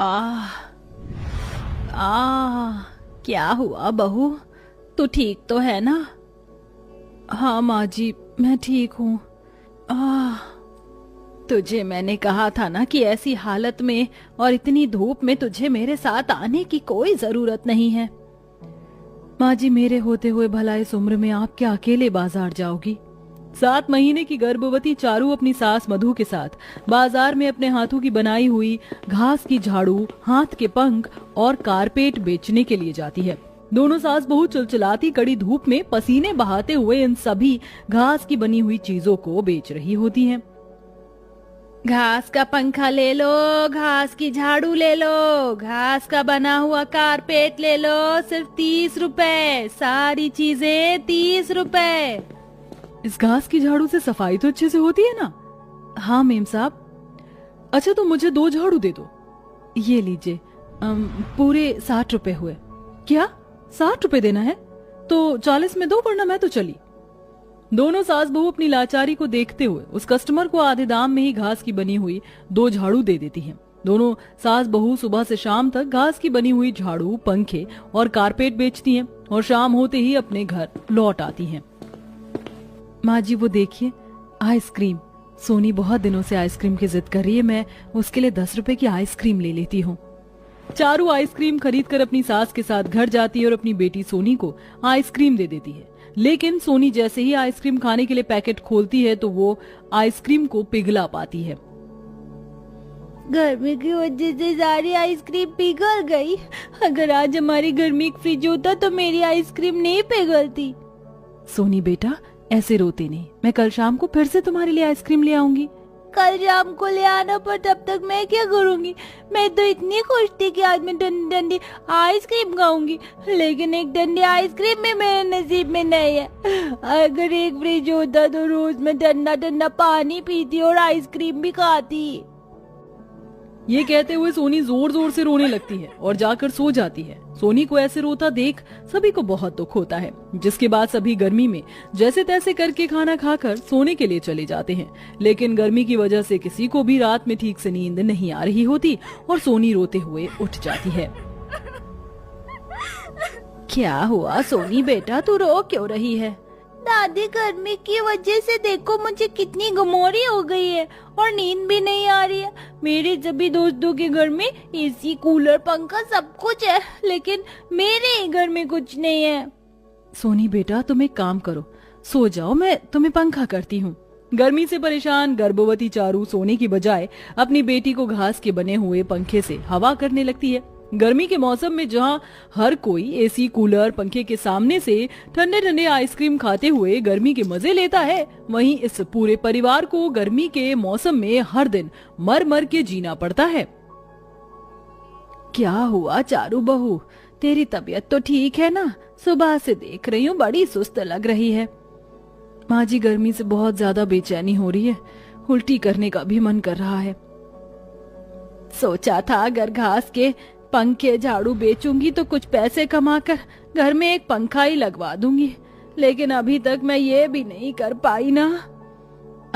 आह आह, क्या हुआ बहू? तू ठीक तो है ना? हाँ माँ जी, मैं ठीक हूँ। आह, तुझे मैंने कहा था ना कि ऐसी हालत में और इतनी धूप में तुझे मेरे साथ आने की कोई जरूरत नहीं है। माँ जी, मेरे होते हुए भला इस उम्र में आप क्या अकेले बाजार जाओगी? 7 महीने की गर्भवती चारू अपनी सास मधु के साथ बाजार में अपने हाथों की बनाई हुई घास की झाड़ू, हाथ के पंख और कारपेट बेचने के लिए जाती है। दोनों सास बहू चिलचिलाती कड़ी धूप में पसीने बहाते हुए इन सभी घास की बनी हुई चीजों को बेच रही होती हैं। घास का पंखा ले लो, घास की झाड़ू ले लो, घास का बना हुआ कारपेट ले लो, सिर्फ 30 रुपए, सारी चीजें 30 रुपए। इस घास की झाड़ू से सफाई तो अच्छे से होती है ना? हाँ मेम साहब। अच्छा तो मुझे 2 झाड़ू दे दो। ये लीजिए, पूरे 60 रुपए हुए। क्या 60 रुपए देना है? तो 40 में दो, वरना मैं तो चली। दोनों सास बहू अपनी लाचारी को देखते हुए उस कस्टमर को आधे दाम में ही घास की बनी हुई 2 झाड़ू दे देती हैं। दोनों सास बहू सुबह से शाम तक घास की बनी हुई झाड़ू, पंखे और कारपेट बेचती हैं और शाम होते ही अपने घर लौट आती हैं। माँ जी वो देखिए, आइसक्रीम। सोनी बहुत दिनों से आइसक्रीम की जिद कर रही है, मैं उसके लिए 10 रुपए की आइसक्रीम ले लेती हूँ। चारू आइसक्रीम खरीद कर अपनी सास के साथ घर जाती है और अपनी बेटी सोनी को आइसक्रीम दे देती है। लेकिन सोनी जैसे ही आइसक्रीम खाने के लिए पैकेट खोलती है तो वो आइसक्रीम को पिघला पाती है। गर्मी की वजह से सारी आइसक्रीम पिघल गई। अगर आज हमारी घर में एक फ्रिज होता तो मेरी आइसक्रीम नहीं पिघलती। सोनी बेटा, ऐसे रोते नहीं, मैं कल शाम को फिर से तुम्हारे लिए आइसक्रीम ले आऊंगी। कल शाम को ले आना, पर तब तक मैं क्या करूंगी? मैं तो इतनी खुश थी कि आज मैं ठंडी ठंडी आइसक्रीम खाऊंगी, लेकिन एक ठंडी आइसक्रीम भी मेरे नसीब में नहीं है। अगर एक फ्रिज होता तो रोज मैं ठंडा ठंडा पानी पीती और आइसक्रीम भी खाती। ये कहते हुए सोनी जोर जोर से रोने लगती है और जाकर सो जाती है। सोनी को ऐसे रोता देख सभी को बहुत दुख होता है, जिसके बाद सभी गर्मी में जैसे तैसे करके खाना खाकर सोने के लिए चले जाते हैं। लेकिन गर्मी की वजह से किसी को भी रात में ठीक से नींद नहीं आ रही होती और सोनी रोते हुए उठ जाती है। क्या हुआ सोनी बेटा, तू रो क्यों रही है? दादी, गर्मी की वजह से देखो मुझे कितनी गमोरी हो गई है और नींद भी नहीं आ रही है। मेरे सभी दोस्तों के घर में एसी, कूलर, पंखा सब कुछ है, लेकिन मेरे ही घर में कुछ नहीं है। सोनी बेटा, तुम एक काम करो, सो जाओ, मैं तुम्हें पंखा करती हूँ। गर्मी से परेशान गर्भवती चारू सोने की बजाय अपनी बेटी को घास के बने हुए पंखे से हवा करने लगती है। गर्मी के मौसम में जहां हर कोई एसी, कूलर, पंखे के सामने से ठंडे ठंडे आइसक्रीम खाते हुए गर्मी के मजे लेता है, वहीं इस पूरे परिवार को गर्मी के मौसम में हर दिन मर मर के जीना पड़ता है। क्या हुआ चारू बहू, तेरी तबीयत तो ठीक है ना? सुबह से देख रही हूँ बड़ी सुस्त लग रही है। माँ जी, गर्मी से बहुत ज्यादा बेचैनी हो रही है, उल्टी करने का भी मन कर रहा है। सोचा था अगर घास के पंखे, झाड़ू बेचूंगी तो कुछ पैसे कमाकर घर में एक पंखा ही लगवा दूंगी, लेकिन अभी तक मैं ये भी नहीं कर पाई ना।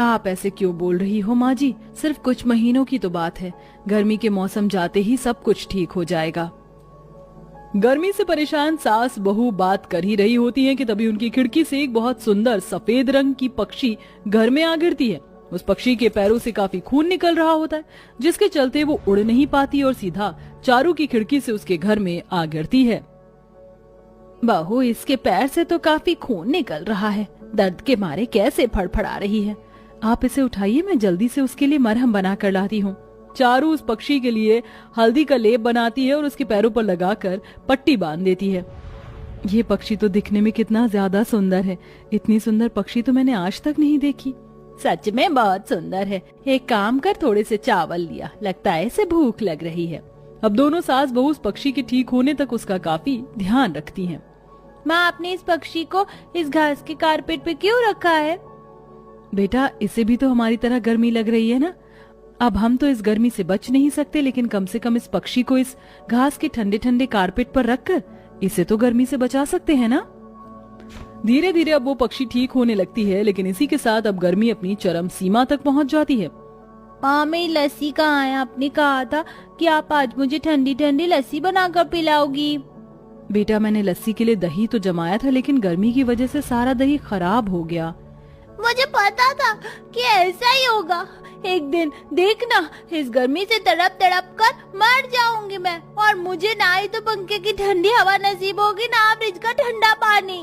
आप ऐसे क्यों बोल रही हो माँ जी? सिर्फ कुछ महीनों की तो बात है, गर्मी के मौसम जाते ही सब कुछ ठीक हो जाएगा। गर्मी से परेशान सास बहू बात कर ही रही होती हैं कि तभी उनकी खिड़की से एक बहुत सुंदर सफेद रंग की पक्षी घर में आ गिरती है। उस पक्षी के पैरों से काफी खून निकल रहा होता है, जिसके चलते वो उड़ नहीं पाती और सीधा चारू की खिड़की से उसके घर में आ गिरती है। बहू, इसके पैर से तो काफी खून निकल रहा है, दर्द के मारे कैसे फड़फड़ा रही है। आप इसे उठाइए, मैं जल्दी से उसके लिए मरहम बना कर लाती हूँ। चारू उस पक्षी के लिए हल्दी का लेप बनाती है और उसके पैरों पर लगाकर पट्टी बांध देती है। ये पक्षी तो दिखने में कितना ज्यादा सुंदर है, इतनी सुंदर पक्षी तो मैंने आज तक नहीं देखी। सच में बहुत सुंदर है। एक काम कर, थोड़े से चावल लिया, लगता है इसे भूख लग रही है। अब दोनों सास बहू उस पक्षी के ठीक होने तक उसका काफी ध्यान रखती हैं। माँ, आपने इस पक्षी को इस घास के कारपेट पे क्यों रखा है? बेटा, इसे भी तो हमारी तरह गर्मी लग रही है ना। अब हम तो इस गर्मी से बच नहीं सकते, लेकिन कम से कम इस पक्षी को इस घास के ठंडे ठंडे कारपेट पर रखकर इसे तो गर्मी से बचा सकते हैं ना। धीरे धीरे अब वो पक्षी ठीक होने लगती है, लेकिन इसी के साथ अब गर्मी अपनी चरम सीमा तक पहुंच जाती है। मेरी लस्सी कहाँ है? आपने कहा था कि आप आज मुझे ठंडी ठंडी लस्सी बनाकर पिलाओगी। बेटा मैंने लस्सी के लिए दही तो जमाया था, लेकिन गर्मी की वजह से सारा दही खराब हो गया। मुझे पता था कि ऐसा ही होगा। एक दिन देखना, इस गर्मी से तड़प तड़प कर मर जाऊंगी मैं, और मुझे ना ही तो पंखे की ठंडी हवा नसीब होगी, ना फ्रिज का ठंडा पानी।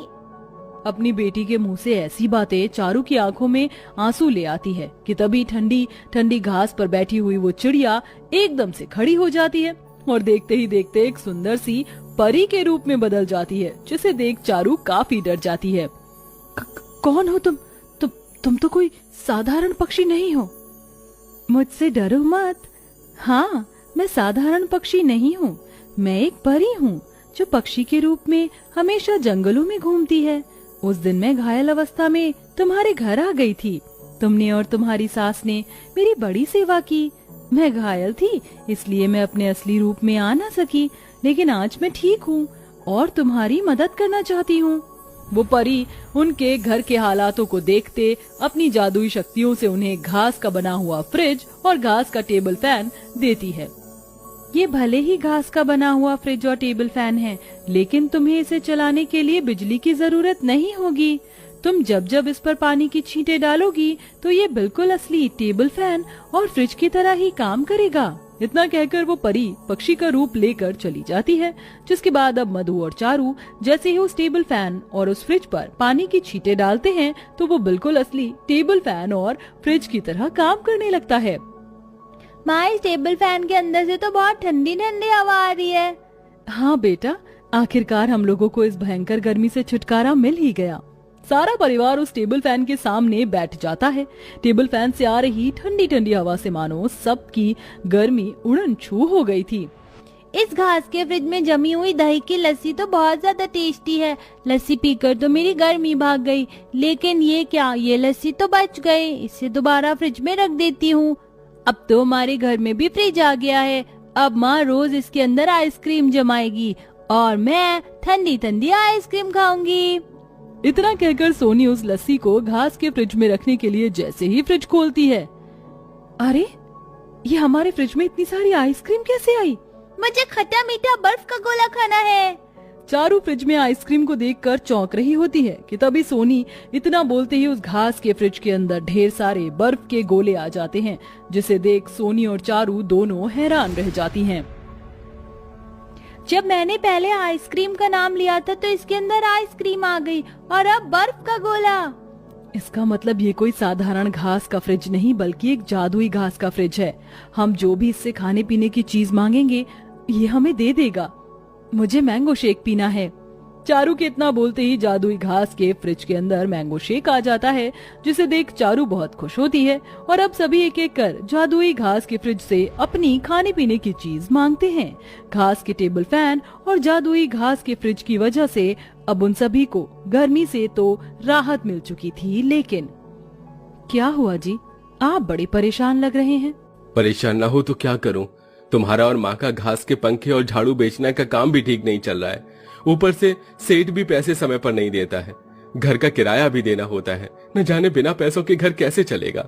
अपनी बेटी के मुंह से ऐसी बातें चारू की आंखों में आंसू ले आती है कि तभी ठंडी ठंडी घास पर बैठी हुई वो चिड़िया एकदम से खड़ी हो जाती है और देखते ही देखते एक सुंदर सी परी के रूप में बदल जाती है, जिसे देख चारू काफी डर जाती है। कौन हो तुम? तुम तो कोई साधारण पक्षी नहीं हो। मुझसे डरो मत। हाँ, मैं साधारण पक्षी नहीं हूँ, मैं एक परी हूँ जो पक्षी के रूप में हमेशा जंगलों में घूमती है। उस दिन मैं घायल अवस्था में तुम्हारे घर आ गई थी। तुमने और तुम्हारी सास ने मेरी बड़ी सेवा की। मैं घायल थी, इसलिए मैं अपने असली रूप में आ ना सकी, लेकिन आज मैं ठीक हूँ और तुम्हारी मदद करना चाहती हूँ। वो परी उनके घर के हालातों को देखते अपनी जादुई शक्तियों से उन्हें घास का बना हुआ फ्रिज और घास का टेबल फैन देती है। ये भले ही घास का बना हुआ फ्रिज और टेबल फैन है, लेकिन तुम्हें इसे चलाने के लिए बिजली की जरूरत नहीं होगी। तुम जब जब इस पर पानी की छींटे डालोगी तो ये बिल्कुल असली टेबल फैन और फ्रिज की तरह ही काम करेगा। इतना कहकर वो परी पक्षी का रूप लेकर चली जाती है, जिसके बाद अब मधु और चारू जैसे ही उस टेबल फैन और उस फ्रिज पर पानी की छींटे डालते हैं तो वो बिल्कुल असली टेबल फैन और फ्रिज की तरह काम करने लगता है। माँ, इस टेबल फैन के अंदर से तो बहुत ठंडी ठंडी हवा आ रही है। हाँ बेटा, आखिरकार हम लोगों को इस भयंकर गर्मी से छुटकारा मिल ही गया। सारा परिवार उस टेबल फैन के सामने बैठ जाता है। टेबल फैन से आ रही ठंडी ठंडी हवा से मानो सबकी गर्मी उड़न छू हो गई थी। इस घास के फ्रिज में जमी हुई दही की लस्सी तो बहुत ज्यादा टेस्टी है। लस्सी पीकर तो मेरी गर्मी भाग गई, लेकिन ये क्या, ये लस्सी तो बच गई। इसे दोबारा फ्रिज में रख देती हूँ। अब तो हमारे घर में भी फ्रिज आ गया है। अब माँ रोज इसके अंदर आइसक्रीम जमाएगी और मैं ठंडी ठंडी आइसक्रीम खाऊंगी। इतना कहकर सोनी उस लस्सी को घास के फ्रिज में रखने के लिए जैसे ही फ्रिज खोलती है, अरे ये हमारे फ्रिज में इतनी सारी आइसक्रीम कैसे आई? मुझे खट्टा मीठा बर्फ का गोला खाना है। चारू फ्रिज में आइसक्रीम को देखकर चौंक रही होती है कि तभी सोनी इतना बोलते ही उस घास के फ्रिज के अंदर ढेर सारे बर्फ के गोले आ जाते हैं, जिसे देख सोनी और चारू दोनों हैरान रह जाती हैं। जब मैंने पहले आइसक्रीम का नाम लिया था तो इसके अंदर आइसक्रीम आ गई और अब बर्फ का गोला। इसका मतलब ये कोई साधारण घास का फ्रिज नहीं, बल्कि एक जादुई घास का फ्रिज है। हम जो भी इससे खाने पीने की चीज मांगेंगे ये हमें दे देगा। मुझे मैंगो शेक पीना है। चारू के इतना बोलते ही जादुई घास के फ्रिज के अंदर मैंगो शेक आ जाता है, जिसे देख चारू बहुत खुश होती है और अब सभी एक एक कर जादुई घास के फ्रिज से अपनी खाने पीने की चीज मांगते हैं। घास के टेबल फैन और जादुई घास के फ्रिज की वजह से अब उन सभी को गर्मी से तो राहत मिल चुकी थी, लेकिन क्या हुआ जी, आप बड़े परेशान लग रहे हैं। परेशान ना हो तो क्या करूं, तुम्हारा और माँ का घास के पंखे और झाड़ू बेचने का काम भी ठीक नहीं चल रहा है। ऊपर से सेठ भी पैसे समय पर नहीं देता है, घर का किराया भी देना होता है। न जाने बिना पैसों के घर कैसे चलेगा।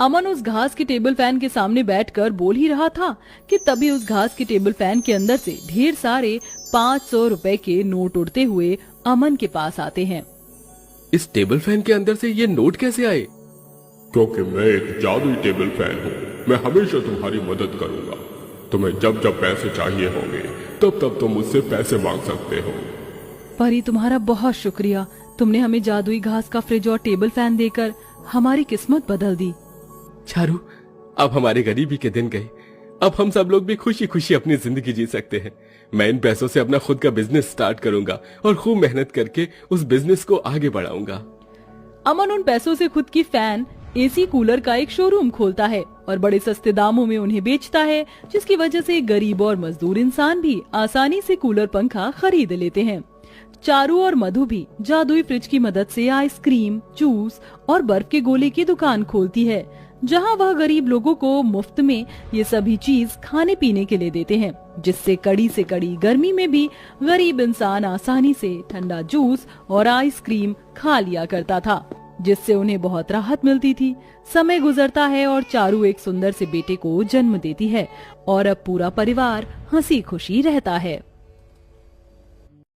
अमन उस घास के टेबल फैन के सामने बैठकर बोल ही रहा था कि तभी उस घास के टेबल फैन के अंदर से ढेर सारे 500 रुपए के नोट उड़ते हुए अमन के पास आते हैं। इस टेबल फैन के अंदर से ये नोट कैसे आए? क्योंकि मैं एक जादुई टेबल फैन हूँ, मैं हमेशा तुम्हारी मदद करूँगा। तुम्हें जब जब पैसे चाहिए होंगे तब तब तुम मुझसे पैसे मांग सकते हो। परी तुम्हारा बहुत शुक्रिया, तुमने हमें जादुई घास का फ्रिज और टेबल फैन देकर हमारी किस्मत बदल दी। चारू, अब हमारे गरीबी के दिन गए। अब हम सब लोग भी खुशी खुशी अपनी जिंदगी जी सकते हैं। मैं इन पैसों से अपना खुद का बिजनेस स्टार्ट करूंगा और खूब मेहनत करके उस बिजनेस को आगे बढ़ाऊंगा। अमन उन पैसों से खुद की फैन, एसी, कूलर का एक शोरूम खोलता है और बड़े सस्ते दामों में उन्हें बेचता है, जिसकी वजह से गरीब और मजदूर इंसान भी आसानी से कूलर पंखा खरीद लेते हैं। चारू और मधु भी जादुई फ्रिज की मदद से आइसक्रीम, जूस और बर्फ के गोले की दुकान खोलती है, जहां वह गरीब लोगों को मुफ्त में ये सभी चीज खाने पीने के लिए देते हैं, जिससे कड़ी से कड़ी गर्मी में भी गरीब इंसान आसानी से ठंडा जूस और आइसक्रीम खा लिया करता था। जिससे उन्हें बहुत राहत मिलती थी। समय गुजरता है और चारू एक सुंदर से बेटे को जन्म देती है और अब पूरा परिवार हंसी खुशी रहता है।